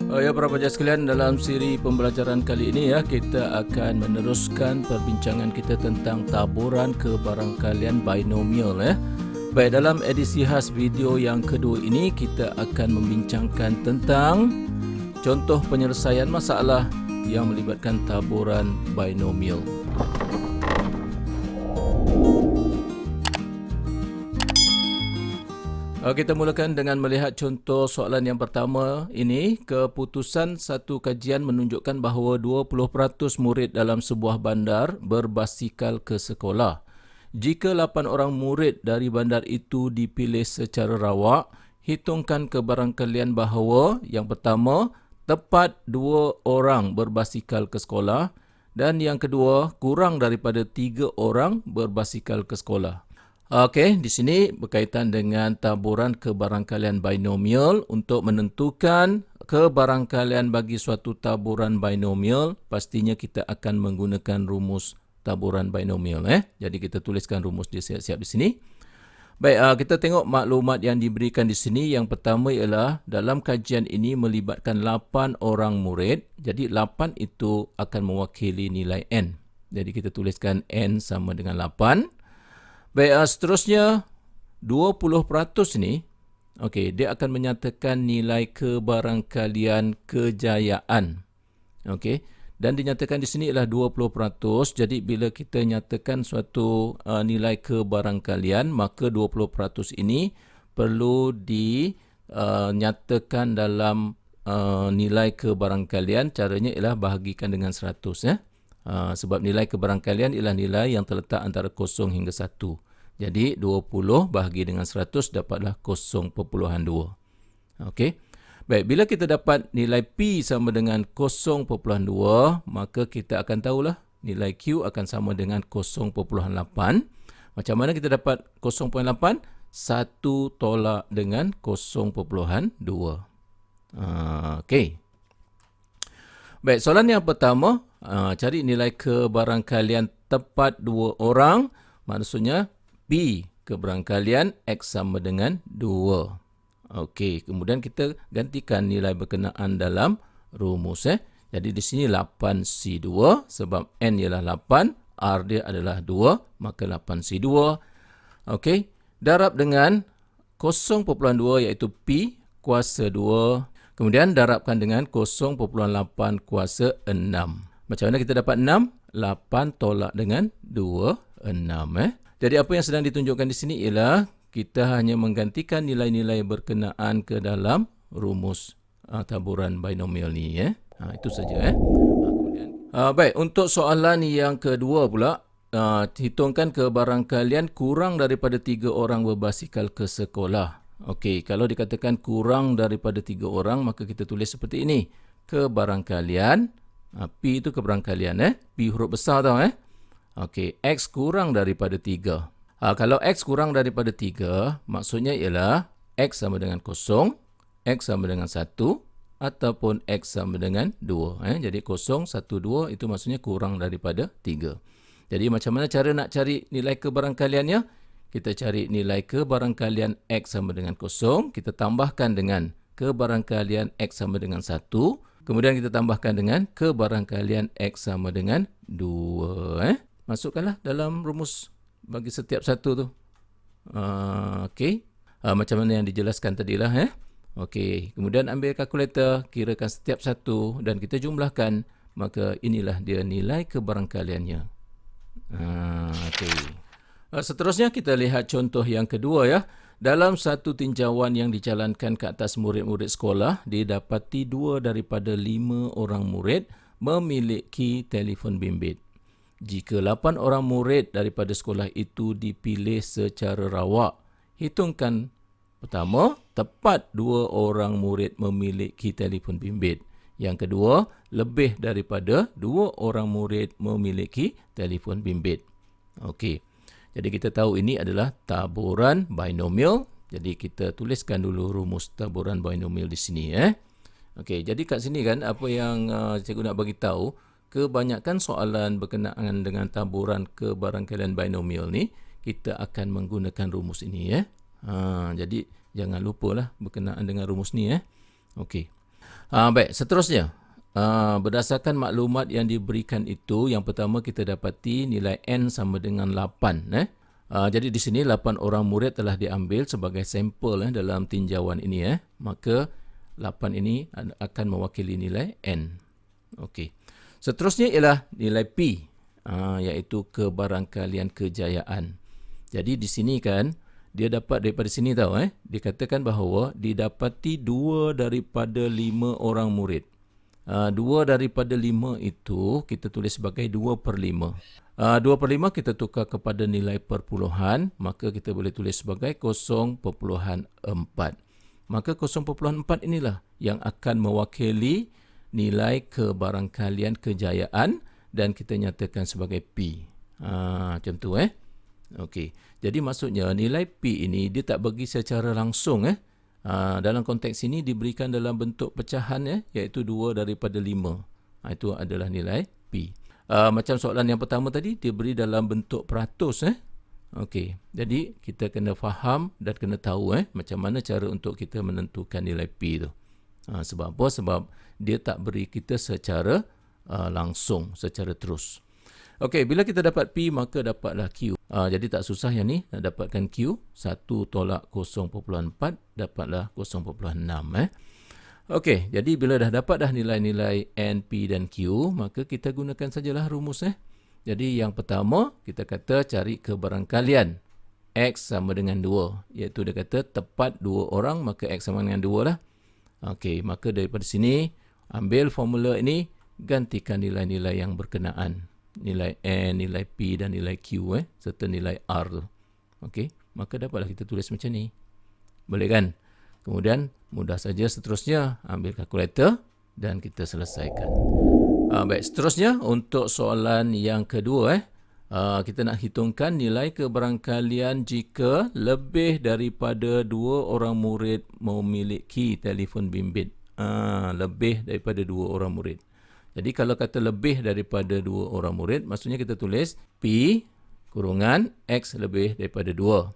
Ya para pelajar sekalian, dalam siri pembelajaran kali ini kita akan meneruskan perbincangan kita tentang taburan kebarangkalian binomial Baik, dalam edisi khas video yang kedua ini kita akan membincangkan tentang contoh penyelesaian masalah yang melibatkan taburan binomial. Kita mulakan dengan melihat contoh soalan yang pertama ini. Keputusan satu kajian menunjukkan bahawa 20% murid dalam sebuah bandar berbasikal ke sekolah. Jika 8 orang murid dari bandar itu dipilih secara rawak, hitungkan kebarangkalian bahawa yang pertama, tepat 2 orang berbasikal ke sekolah dan yang kedua, kurang daripada 3 orang berbasikal ke sekolah. Okey, di sini berkaitan dengan taburan kebarangkalian binomial. Untuk menentukan kebarangkalian bagi suatu taburan binomial, pastinya kita akan menggunakan rumus taburan binomial. Jadi kita tuliskan rumus dia siap-siap di sini. Baik, kita tengok maklumat yang diberikan di sini. Yang pertama ialah dalam kajian ini melibatkan 8 orang murid. Jadi 8 itu akan mewakili nilai N. Jadi kita tuliskan N sama dengan 8. Baik, seterusnya 20% ni, dia akan menyatakan nilai kebarangkalian kejayaan. Dan dinyatakan di sini ialah 20%. Jadi bila kita nyatakan suatu nilai kebarangkalian, maka 20% ini perlu dinyatakan dalam nilai kebarangkalian. Caranya ialah bahagikan dengan 100 sebab nilai kebarangkalian ialah nilai yang terletak antara 0 hingga 1. Jadi 20 bahagi dengan 100 dapatlah 0.2. Baik, bila kita dapat nilai P sama dengan 0.2, maka kita akan tahulah nilai Q akan sama dengan 0.8. Macam mana kita dapat 0.8? 1 tolak dengan 0.2. Baik, soalan yang pertama, cari nilai kebarangkalian tepat 2 orang, maksudnya P kebarangkalian X sama dengan 2. Kemudian kita gantikan nilai berkenaan dalam rumus. Jadi di sini 8C2 sebab N ialah 8, R dia adalah 2, maka 8C2. Darab dengan 0.2 iaitu P kuasa 2. Kemudian darabkan dengan 0.8 kuasa 6. Macam mana kita dapat 6? 8 tolak dengan 2, 6. Jadi apa yang sedang ditunjukkan di sini ialah kita hanya menggantikan nilai-nilai berkenaan ke dalam rumus taburan binomial ni. Itu saja. Baik, untuk soalan yang kedua pula, hitungkan kebarangkalian kurang daripada 3 orang berbasikal ke sekolah. Kalau dikatakan kurang daripada 3 orang, maka kita tulis seperti ini. Kebarangkalian, P itu kebarangkalian. P huruf besar tau. X kurang daripada 3. Kalau X kurang daripada 3, maksudnya ialah X sama dengan 0, X sama dengan 1, ataupun X sama dengan 2. Jadi 0, 1, 2 itu maksudnya kurang daripada 3. Jadi macam mana cara nak cari nilai kebarangkaliannya? Kita cari nilai kebarangkalian X sama dengan 0, kita tambahkan dengan kebarangkalian X sama dengan 1, kemudian kita tambahkan dengan kebarangkalian X sama dengan 2. Masukkanlah dalam rumus bagi setiap satu tu. Macam mana yang dijelaskan tadilah. Kemudian ambil kalkulator, kirakan setiap satu dan kita jumlahkan, maka inilah dia nilai kebarangkaliannya. Seterusnya kita lihat contoh yang kedua. Dalam satu tinjauan yang dijalankan ke atas murid-murid sekolah, didapati 2 daripada 5 orang murid memiliki telefon bimbit. Jika 8 orang murid daripada sekolah itu dipilih secara rawak, hitungkan pertama, tepat 2 orang murid memiliki telefon bimbit. Yang kedua, lebih daripada 2 orang murid memiliki telefon bimbit. Jadi kita tahu ini adalah taburan binomial. Jadi kita tuliskan dulu rumus taburan binomial di sini. Jadi kat sini kan apa yang cikgu nak bagi tahu, kebanyakan soalan berkenaan dengan taburan kebarangkalian binomial ni, kita akan menggunakan rumus ini. Jadi jangan lupalah berkenaan dengan rumus ni. Baik, seterusnya. Berdasarkan maklumat yang diberikan itu, yang pertama kita dapati nilai N sama dengan 8. Jadi di sini 8 orang murid telah diambil sebagai sampel dalam tinjauan ini. Maka 8 ini akan mewakili nilai N. Okey. Seterusnya ialah nilai P, iaitu kebarangkalian kejayaan. Jadi di sini kan, dia dapat daripada sini tahu dikatakan bahawa didapati 2 daripada 5 orang murid. 2 daripada 5 itu kita tulis sebagai 2/5. 2/5 kita tukar kepada nilai perpuluhan, maka kita boleh tulis sebagai 0.4. Maka 0.4 inilah yang akan mewakili nilai kebarangkalian kejayaan dan kita nyatakan sebagai P. Macam tu Okey. Jadi maksudnya nilai P ini dia tak bagi secara langsung dalam konteks ini diberikan dalam bentuk pecahan iaitu 2 daripada 5. Itu adalah nilai P. Macam soalan yang pertama tadi dia beri dalam bentuk peratus Okey. Jadi kita kena faham dan kena tahu macam mana cara untuk kita menentukan nilai P tu. Sebab apa? Sebab dia tak beri kita secara langsung, secara terus. Okey, bila kita dapat P maka dapatlah Q. Jadi tak susah yang ni nak dapatkan Q. 1 tolak 0.4 dapatlah 0.6. Okey, jadi bila dah dapat dah nilai-nilai N, P dan Q, maka kita gunakan sajalah rumus. Jadi yang pertama kita kata cari kebarangkalian X sama dengan 2. Iaitu dia kata tepat 2 orang maka X sama dengan 2 lah. Okey, maka daripada sini ambil formula ini, gantikan nilai-nilai yang berkenaan. Nilai N, nilai P dan nilai Q serta nilai R tu. Okey, maka dapatlah kita tulis macam ni. Boleh kan? Kemudian mudah saja seterusnya ambil kalkulator dan kita selesaikan. Baik, seterusnya untuk soalan yang kedua kita nak hitungkan nilai kebarangkalian jika lebih daripada 2 orang murid memiliki telefon bimbit. Lebih daripada 2 orang murid. Jadi kalau kata lebih daripada 2 orang murid, maksudnya kita tulis P kurungan X lebih daripada 2.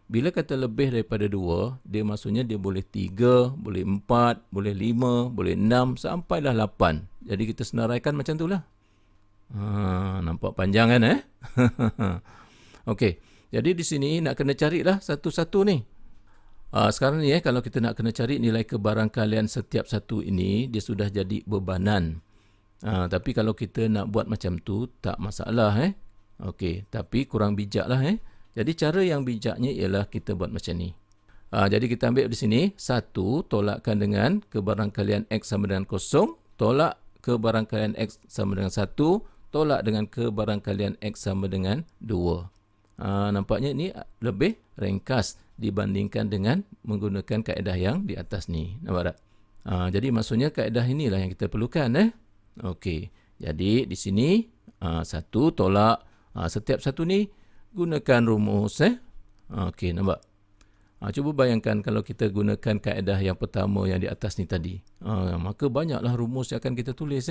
Bila kata lebih daripada 2, dia maksudnya dia boleh 3, boleh 4, boleh 5, boleh 6, sampailah 8. Jadi kita senaraikan macam itulah. Nampak panjang kan Okey, jadi di sini nak kena carilah satu-satu ni. Sekarang ni kalau kita nak kena cari nilai kebarangkalian setiap satu ini, dia sudah jadi bebanan. Tapi kalau kita nak buat macam tu, tak masalah Okey, tapi kurang bijak lah Jadi cara yang bijaknya ialah kita buat macam ni. Jadi kita ambil di sini 1 tolakkan dengan kebarangkalian X sama dengan 0, tolak kebarangkalian X sama dengan 1, tolak dengan kebarangkalian X sama dengan 2. Nampaknya ini lebih ringkas dibandingkan dengan menggunakan kaedah yang di atas ni. Nampak tak? Jadi maksudnya kaedah inilah yang kita perlukan Okey, jadi di sini 1 tolak setiap satu ni gunakan rumus Okey, nampak? Cuba bayangkan kalau kita gunakan kaedah yang pertama yang di atas ni tadi. Maka banyaklah rumus yang akan kita tulis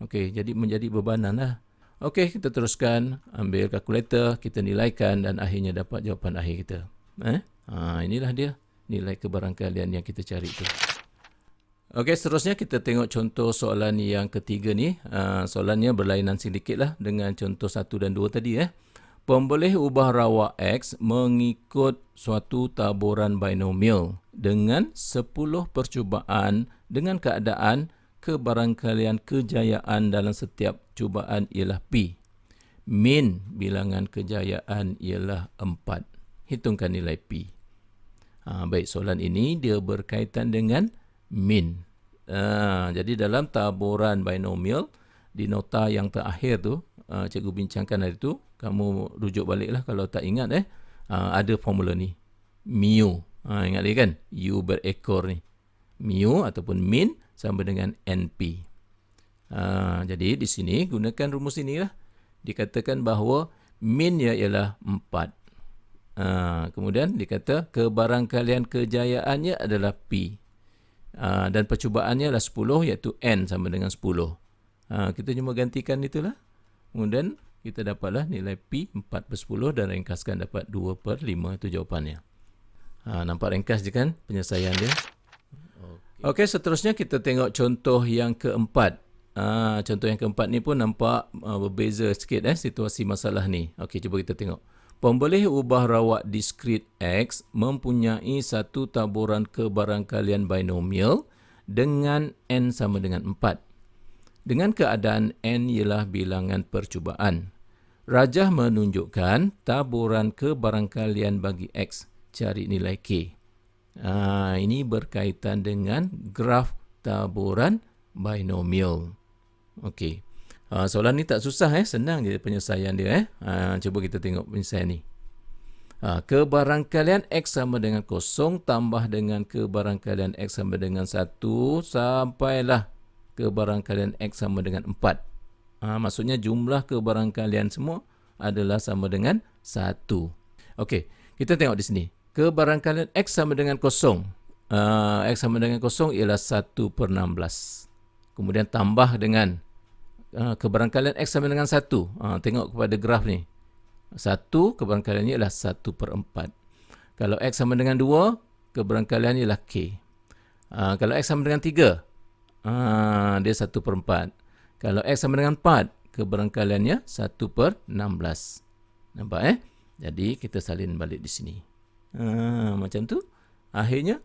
Okey, jadi menjadi bebanan lah. Okey, kita teruskan ambil kalkulator, kita nilaikan dan akhirnya dapat jawapan akhir kita. Inilah dia nilai kebarangkalian yang kita cari tu. Okey, seterusnya kita tengok contoh soalan yang ketiga ni. Soalannya berlainan sedikit lah dengan contoh 1 dan 2 tadi Pemboleh ubah rawa X mengikut suatu taburan binomial dengan 10 percubaan dengan keadaan kebarangkalian kejayaan dalam setiap cubaan ialah P. Min bilangan kejayaan ialah 4. Hitungkan nilai P. Baik, soalan ini dia berkaitan dengan min. Jadi dalam taburan binomial, di nota yang terakhir tu, cikgu bincangkan hari tu, kamu rujuk baliklah kalau tak ingat ada formula ni. Mu. Ingat lagi kan? U berekor ni. Mu ataupun min sama dengan NP. Jadi di sini gunakan rumus inilah. Dikatakan bahawa minnya ialah 4. Kemudian dikata kebarangkalian kejayaannya adalah P. Dan percubaannya adalah 10 iaitu N sama dengan 10. Kita cuma gantikan itulah. Kemudian kita dapatlah nilai P 4/10 dan ringkaskan dapat 2/5 itu jawapannya. Nampak ringkas je kan penyelesaian dia? Okey, seterusnya kita tengok contoh yang keempat. Contoh yang keempat ni pun nampak berbeza sikit situasi masalah ni. Okey, cuba kita tengok. Pemboleh ubah rawat diskrit X mempunyai satu taburan kebarangkalian binomial dengan N sama dengan 4. Dengan keadaan N ialah bilangan percubaan. Rajah menunjukkan taburan kebarangkalian bagi X. Cari nilai K. Ini berkaitan dengan graf taburan binomial. Okey. Soalan ni tak susah senang je penyelesaian dia cuba kita tengok penyelesaian ni. Kebarangkalian X sama dengan 0 tambah dengan kebarangkalian X sama dengan 1 sampailah kebarangkalian X sama dengan 4. Maksudnya jumlah kebarangkalian semua adalah sama dengan 1. Okey, kita tengok di sini. Kebarangkalian X sama dengan 0. X sama dengan 0 ialah 1/16. Kemudian tambah dengan kebarangkalian X sama dengan 1. Tengok kepada graf ni. 1 kebarangkaliannya ialah 1/4. Kalau X sama dengan 2, kebarangkaliannya ialah K. Kalau X sama dengan 3, dia 1/4. Kalau X sama dengan 4, kebarangkaliannya 1/16. Nampak Jadi kita salin balik di sini. Macam tu. Akhirnya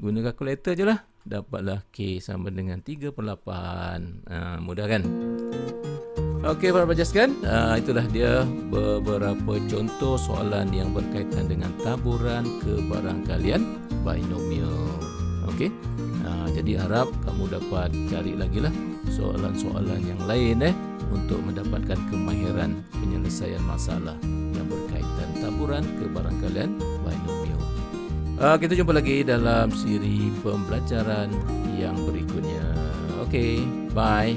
guna kalkulator je lah. Dapatlah K sama dengan 3/8. Mudah kan? Okey para pelajar sekalian, itulah dia beberapa contoh soalan yang berkaitan dengan taburan kebarangkalian binomial. Okey. Jadi harap kamu dapat cari lagi lah soalan-soalan yang lain untuk mendapatkan kemahiran penyelesaian masalah yang berkaitan taburan kebarangkalian binomial. Kita jumpa lagi dalam siri pembelajaran yang berikutnya. Okey, bye.